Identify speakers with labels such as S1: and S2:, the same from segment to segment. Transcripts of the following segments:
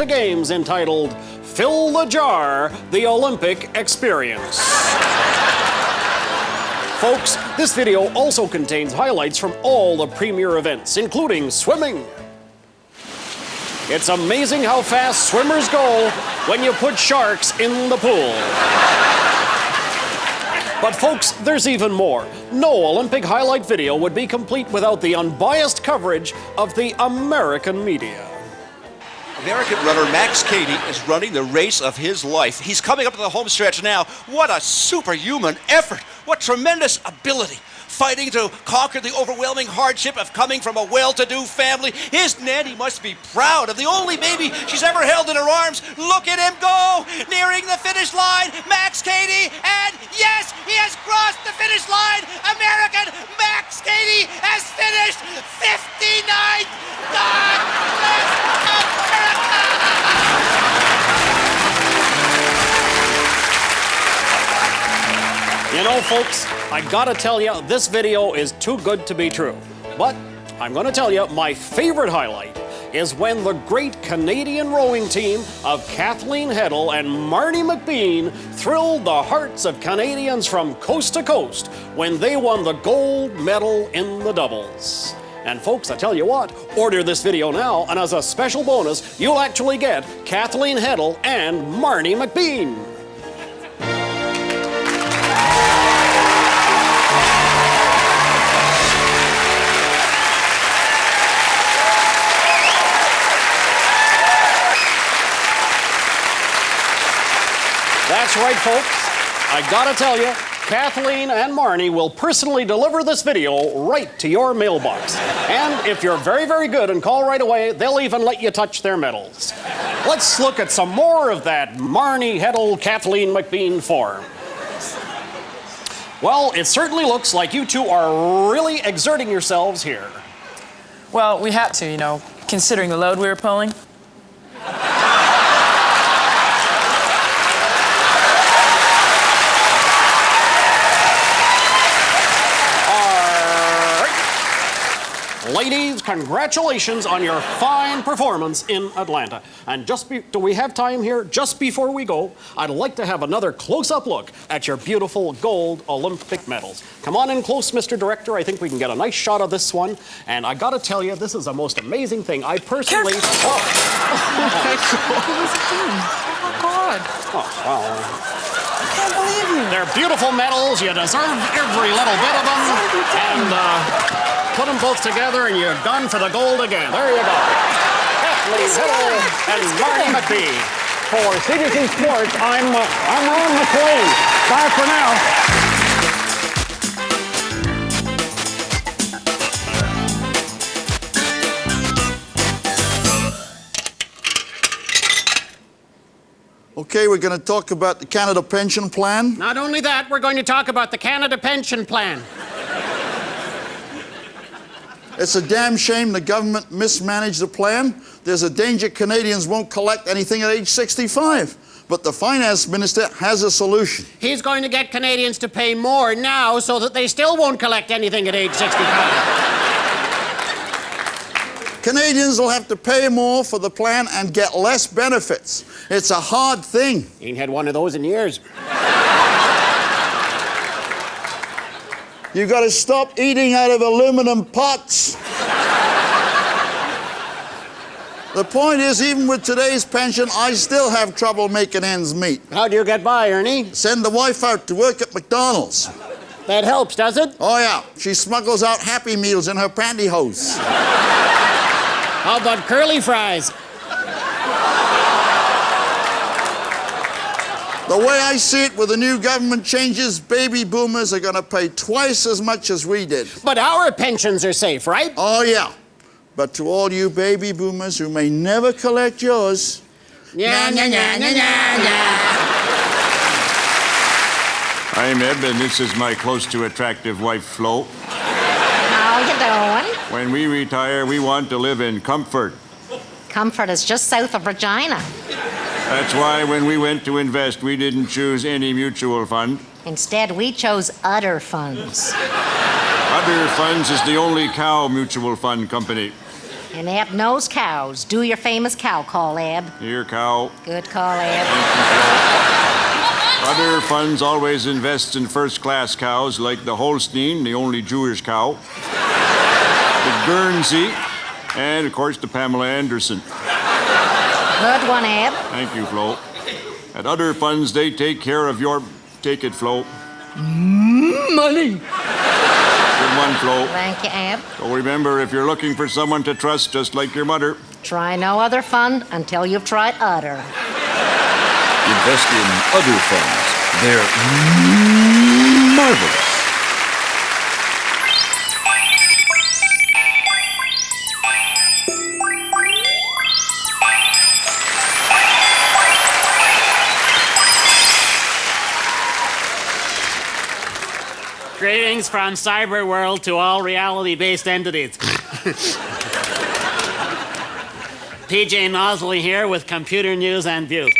S1: Games entitled Fill the Jar, the Olympic Experience. Folks, this video also contains highlights from all the premier events, including swimming. It's amazing how fast swimmers go when you put sharks in the pool. But folks, there's even more. No Olympic highlight video would be complete without the unbiased coverage of the American media.
S2: American runner Max Cady is running the race of his life. He's coming up to the home stretch now. What a superhuman effort. What tremendous ability. Fighting to conquer the overwhelming hardship of coming from a well-to-do family. His nanny must be proud of the only baby she's ever held in her arms. Look at him go, nearing the finish line. Max Cady, and yes, he has crossed the finish line. American Max Cady has finished 59th. God bless America!
S1: You know, folks, I gotta tell you, this video is too good to be true. But I'm gonna tell you, my favorite highlight is when the great Canadian rowing team of Kathleen Heddle and Marnie McBean thrilled the hearts of Canadians from coast to coast when they won the gold medal in the doubles. And folks, I tell you what, order this video now, and as a special bonus, you'll actually get Kathleen Heddle and Marnie McBean. That's right, folks. I gotta tell you, Kathleen and Marnie will personally deliver this video right to your mailbox. And if you're very, very good and call right away, they'll even let you touch their medals. Let's look at some more of that Marnie Heddle, Kathleen McBean form. Well, it certainly looks like you two are really exerting yourselves here.
S3: Well, we had to, you know, considering the load we were pulling.
S1: Ladies, congratulations on your fine performance in Atlanta. And do we have time here? Just before we go, I'd like to have another close-up look at your beautiful gold Olympic medals. Come on in close, Mr. Director. I think we can get a nice shot of this one. And I gotta tell you, this is the most amazing thing. I personally...
S3: Oh, God.
S1: Oh, well...
S3: I can't believe you.
S1: They're beautiful medals. You deserve every little bit of them. And, put them both together and you're done for the gold again. There you go. Kathleen Heddle and Marnie McBean. For CBC Sports, I'm Ron McLean. Bye for now.
S4: Okay, we're going to talk about the Canada Pension Plan.
S1: Not only that, we're going to talk about the Canada Pension Plan.
S4: It's a damn shame the government mismanaged the plan. There's a danger Canadians won't collect anything at age 65. But the finance minister has a solution.
S1: He's going to get Canadians to pay more now so that they still won't collect anything at age 65.
S4: Canadians will have to pay more for the plan and get less benefits. It's a hard thing.
S1: Ain't had one of those in years.
S4: You got to stop eating out of aluminum pots. The point is, even with today's pension, I still have trouble making ends meet.
S1: How do you get by, Ernie?
S4: Send the wife out to work at McDonald's.
S1: That helps, does it?
S4: Oh, yeah. She smuggles out Happy Meals in her pantyhose.
S1: How about curly fries?
S4: The way I see it, with the new government changes, baby boomers are going to pay twice as much as we did.
S1: But our pensions are safe, right?
S4: Oh, yeah. But to all you baby boomers who may never collect yours...
S1: Yeah, yeah, yeah, yeah, yeah, yeah.
S5: I'm Eb, and this is my close to attractive wife, Flo.
S6: How you doing?
S5: When we retire, we want to live in comfort.
S6: Comfort is just south of Regina.
S5: That's why when we went to invest, we didn't choose any mutual fund.
S6: Instead, we chose UDDER funds.
S5: UDDER Funds is the only cow mutual fund company.
S6: And Ab knows cows. Do your famous cow call, Ab.
S5: Here, cow.
S6: Good call, Ab.
S5: Other funds always invest in first-class cows like the Holstein, the only Jewish cow, the Guernsey, and, of course, the Pamela Anderson.
S6: Good one, Ab.
S5: Thank you, Flo. At other funds, they take care of your... Take it, Flo.
S3: Money.
S5: Good one, Flo.
S6: Thank you, Ab.
S5: So remember, if you're looking for someone to trust, just like your mother,
S6: Try no other fund until you've tried Udder.
S7: Invest in other funds. They're marvelous.
S1: Greetings from cyber world to all reality-based entities. PJ Nosley here with computer news and views.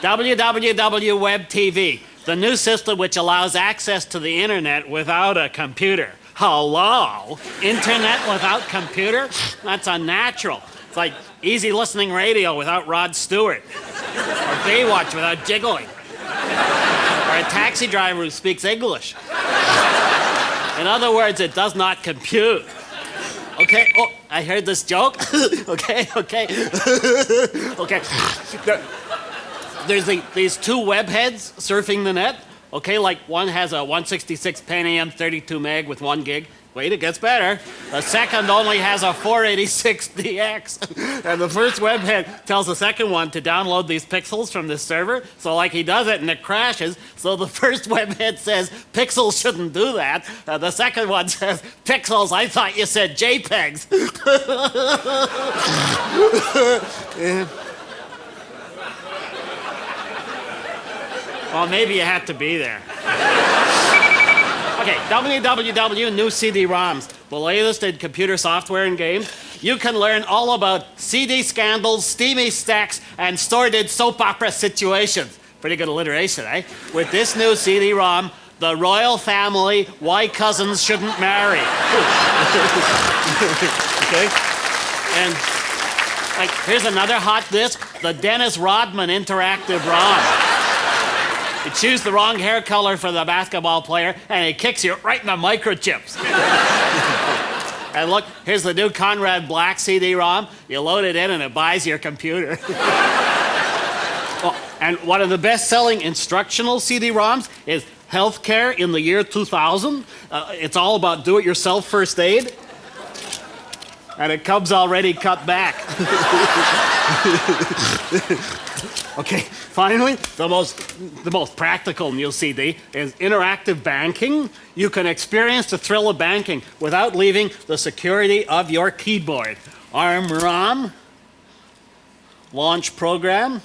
S1: www Web TV, the new system which allows access to the internet without a computer. Hello? Internet without computer? That's unnatural. It's like easy listening radio without Rod Stewart. Or Baywatch without jiggling. Or a taxi driver who speaks English. In other words, it does not compute. Okay, oh, I heard this joke. okay. There's these two webheads surfing the net. Okay, like one has a 166 Pentium 32 meg with 1 gig. Wait, it gets better. The second only has a 486 DX. And the first webhead tells the second one to download these pixels from this server. So like he does it and it crashes. So the first webhead says, pixels shouldn't do that. The second one says, pixels, I thought you said JPEGs. Yeah. Well, maybe you had to be there. Okay, www New CD-ROMs, the latest in computer software and games. You can learn all about CD scandals, steamy stacks, and sordid soap opera situations. Pretty good alliteration, eh? With this new CD-ROM, The Royal Family, Why Cousins Shouldn't Marry. Okay? And, like, here's another hot disc, the Dennis Rodman Interactive ROM. You choose the wrong hair color for the basketball player, and it kicks you right in the microchips. And look, here's the new Conrad Black CD-ROM. You load it in, and it buys your computer. Oh, and one of the best-selling instructional CD-ROMs is Healthcare in the Year 2000. It's all about do-it-yourself first aid. And it comes already cut back. Okay, finally, the most practical new CD is interactive banking. You can experience the thrill of banking without leaving the security of your keyboard. ARM-ROM, launch program.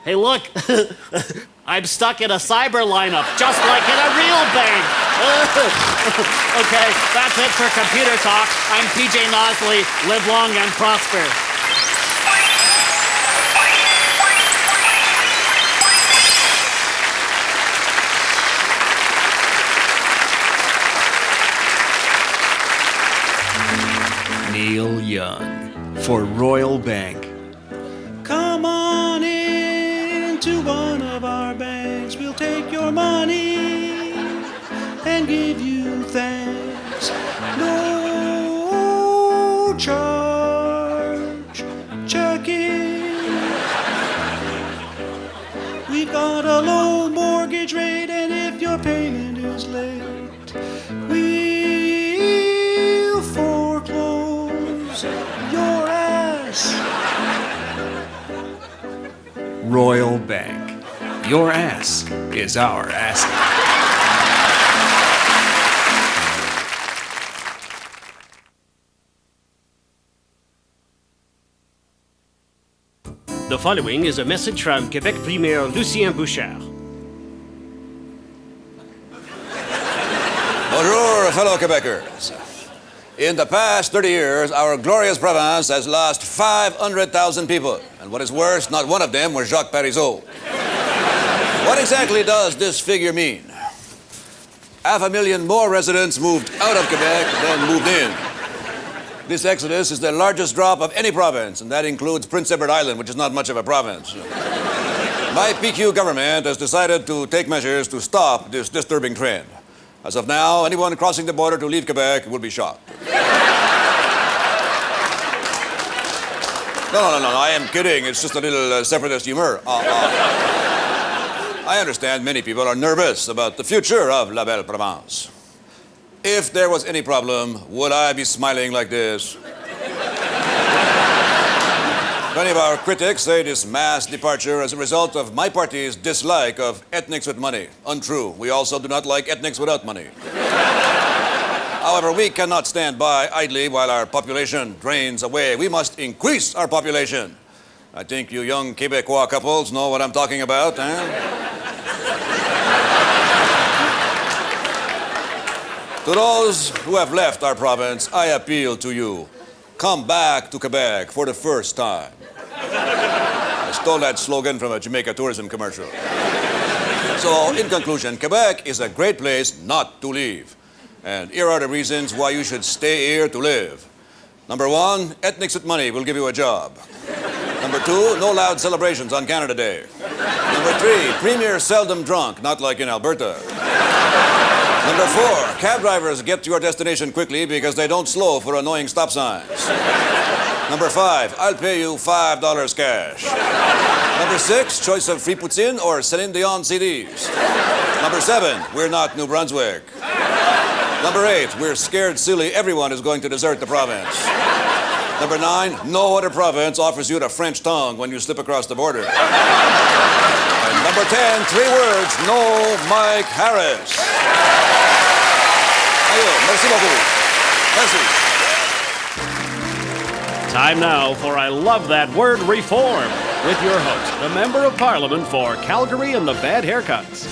S1: Hey, look, I'm stuck in a cyber lineup, just like in a real bank. Okay, that's it for Computer Talk. I'm PJ Nosley. Live long and prosper.
S7: Neil Young for Royal Bank.
S8: Come on in to one of our banks. We'll take your money and give you thanks. No charge checking. We've got a low mortgage rate, and if your payment is late, we'll foreclose your ass.
S7: Royal Bank. Your ass is our asset.
S9: The following is a message from Quebec Premier Lucien Bouchard.
S10: Bonjour, fellow Quebecers. In the past 30 years, our glorious province has lost 500,000 people. And what is worse, not one of them was Jacques Parizeau. What exactly does this figure mean? 500,000 more residents moved out of Quebec than moved in. This exodus is the largest drop of any province, and that includes Prince Edward Island, which is not much of a province. My PQ government has decided to take measures to stop this disturbing trend. As of now, anyone crossing the border to leave Quebec will be shot. No, I am kidding. It's just a little separatist humor. I understand many people are nervous about the future of La Belle Province. If there was any problem, would I be smiling like this? Many of our critics say this mass departure is a result of my party's dislike of ethnics with money. Untrue. We also do not like ethnics without money. However, we cannot stand by idly while our population drains away. We must increase our population. I think you young Quebecois couples know what I'm talking about, eh? To those who have left our province, I appeal to you. Come back to Quebec for the first time. I stole that slogan from a Jamaica tourism commercial. So, in conclusion, Quebec is a great place not to leave. And here are the reasons why you should stay here to live. Number 1, ethnics with money will give you a job. Number 2, no loud celebrations on Canada Day. Number 3, premier seldom drunk, not like in Alberta. Number 4, cab drivers get to your destination quickly because they don't slow for annoying stop signs. Number 5, I'll pay you $5 cash. Number 6, choice of free poutine or CELIN CDs. Number 7, we're not New Brunswick. Number 8, we're scared silly everyone is going to desert the province. Number 9, no other province offers you the French tongue when you slip across the border. And number 10, 3 words, no Mike Harris. Merci beaucoup. Merci.
S1: Time now for I Love That Word Reform with your host, the Member of Parliament for Calgary and the Bad Haircuts.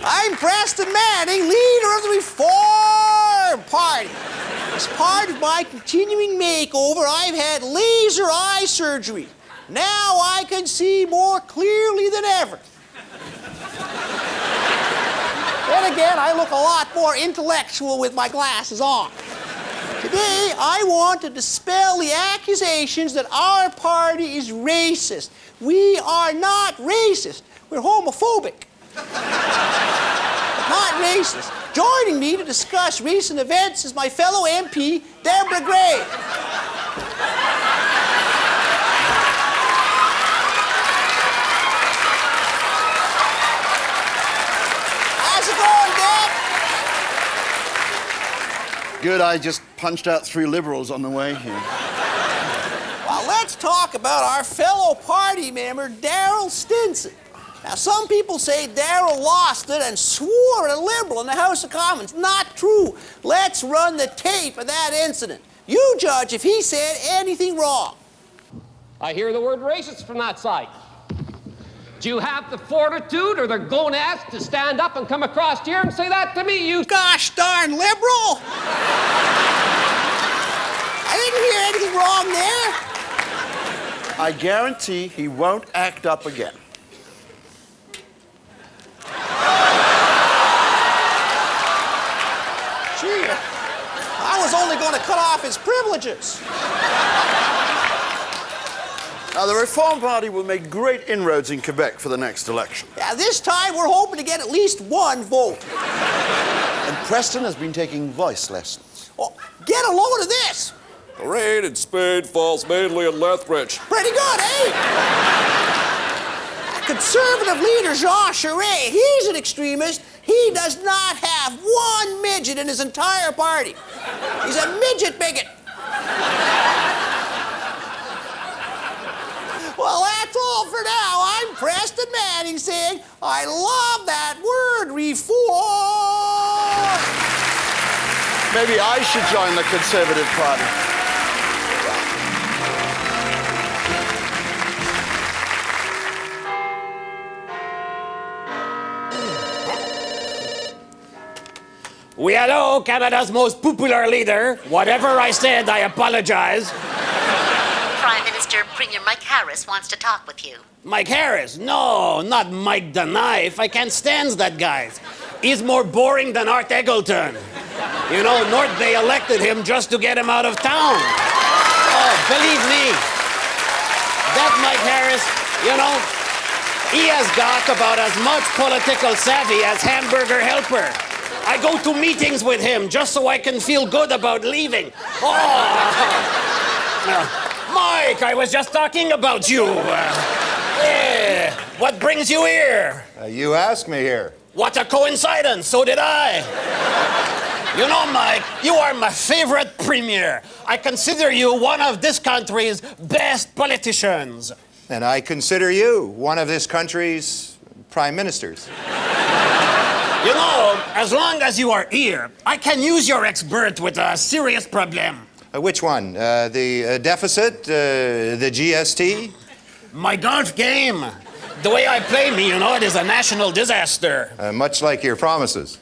S11: I'm Preston Manning, leader of the Reform Party. As part of my continuing makeover, I've had laser eye surgery. Now I can see more clearly than ever. Then again, I look a lot more intellectual with my glasses on. Today, I want to dispel the accusations that our party is racist. We are not racist. We're homophobic. But not racist. Joining me to discuss recent events is my fellow MP, Deborah Gray. How's it going, Deb?
S4: Good, I just punched out 3 liberals on the way here.
S11: Well, let's talk about our fellow party member, Daryl Stinson. Now, some people say Daryl lost it and swore at a Liberal in the House of Commons. Not true. Let's run the tape of that incident. You judge if he said anything wrong.
S12: I hear the word racist from that side. Do you have the fortitude or the gonads to stand up and come across here and say that to me, you
S11: gosh darn Liberal? I didn't hear anything wrong there.
S4: I guarantee he won't act up again.
S11: Gee, I was only going to cut off his privileges.
S4: Now, the Reform Party will make great inroads in Quebec for the next election.
S11: Yeah, this time we're hoping to get at least 1 vote.
S4: And Preston has been taking voice lessons.
S11: Oh, get a load of this.
S13: The rain in Spade falls mainly in Lethbridge.
S11: Pretty good, eh? Conservative leader Jean Charest, he's an extremist. He does not have 1 midget in his entire party. He's a midget bigot. Well, that's all for now. I'm Preston Manning saying, I love that word, reform.
S4: Maybe I should join the Conservative Party.
S1: Oui, hello, Canada's most popular leader. Whatever I said, I apologize.
S6: Prime Minister Premier Mike Harris wants to talk with you.
S1: Mike Harris? No, not Mike the Knife. I can't stand that guy. He's more boring than Art Eggleton. You know, North Bay elected him just to get him out of town. Oh, believe me, that Mike Harris, you know, he has got about as much political savvy as Hamburger Helper. I go to meetings with him just so I can feel good about leaving. Oh, Mike, I was just talking about you. Yeah. What brings you here?
S14: You asked me here.
S1: What a coincidence, so did I. You know, Mike, you are my favorite premier. I consider you one of this country's best politicians.
S14: And I consider you one of this country's prime ministers.
S1: You know, as long as you are here, I can use your expert with a serious problem.
S14: Which one? The deficit? The GST?
S1: My golf game. The way I play me, you know, it is a national disaster.
S14: Much like your promises.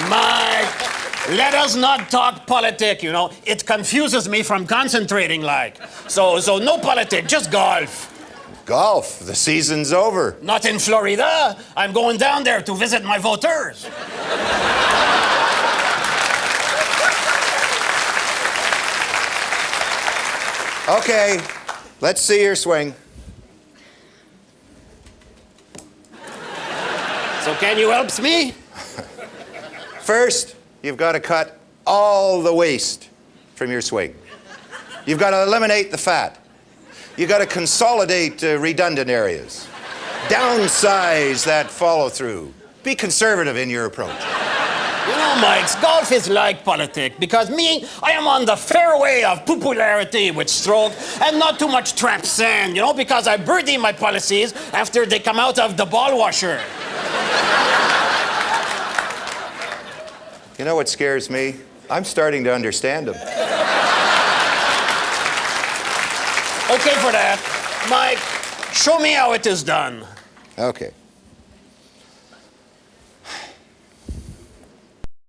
S1: Mike, let us not talk politics, you know. It confuses me from concentrating, like. So no politics, just golf.
S14: Golf? The season's over.
S1: Not in Florida. I'm going down there to visit my voters.
S14: Okay, let's see your swing.
S1: So can you help me?
S14: First, you've got to cut all the waste from your swing. You've got to eliminate the fat. You've got to consolidate redundant areas. Downsize that follow-through. Be conservative in your approach.
S1: You know, Mike, golf is like politics because me, I am on the fairway of popularity with stroke and not too much trap sand, you know, because I birdie my policies after they come out of the ball washer.
S14: You know what scares me? I'm starting to understand them.
S1: Okay for that. Mike, show me how it is done.
S14: Okay.